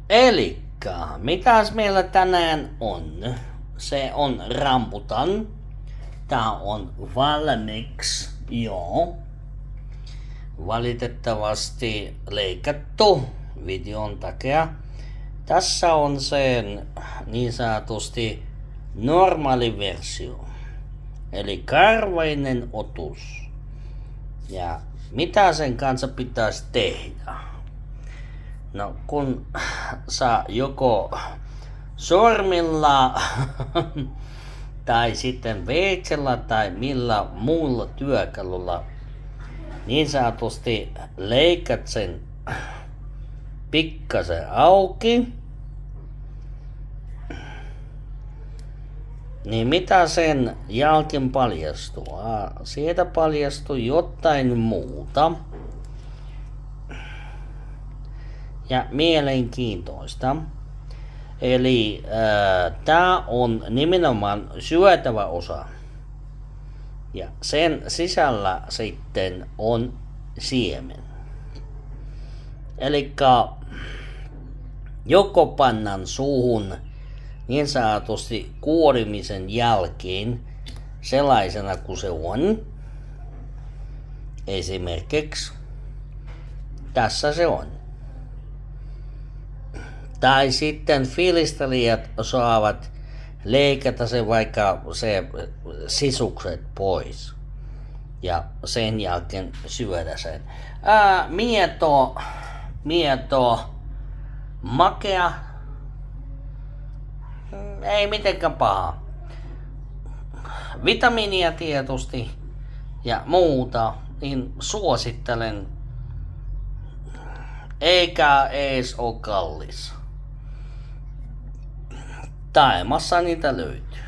Elikkä, mitäs meillä tänään on? Se on rambutan. Tää on valmiiksi, joo. Valitettavasti leikattu videon takia. Tässä on sen niin sanotusti normaali versio. Eli karvainen otus. Ja mitä sen kanssa pitäisi tehdä? No kun sä joko sormilla tai sitten veitsellä tai millä muulla työkalulla niin sanotusti leikat sen pikkasen auki, niin mitä sen jälkeen paljastuu? Siitä paljastuu jotain muuta. Ja mielenkiintoista. Eli tää on nimenomaan syötävä osa. Ja sen sisällä sitten on siemen. Elikkä joko pannaan suuhun niin sanotusti kuorimisen jälkeen sellaisena kuin se on. Esimerkiksi tässä se on. Tai sitten filistelijät saavat leikata se vaikka se sisukset pois. Ja sen jälkeen syödä sen. Mieto, makea. Ei mitenkään paha. Vitamiinia tietysti ja muuta, niin suosittelen. Eikä ees oo kallis. Taimassa niitä löytyy.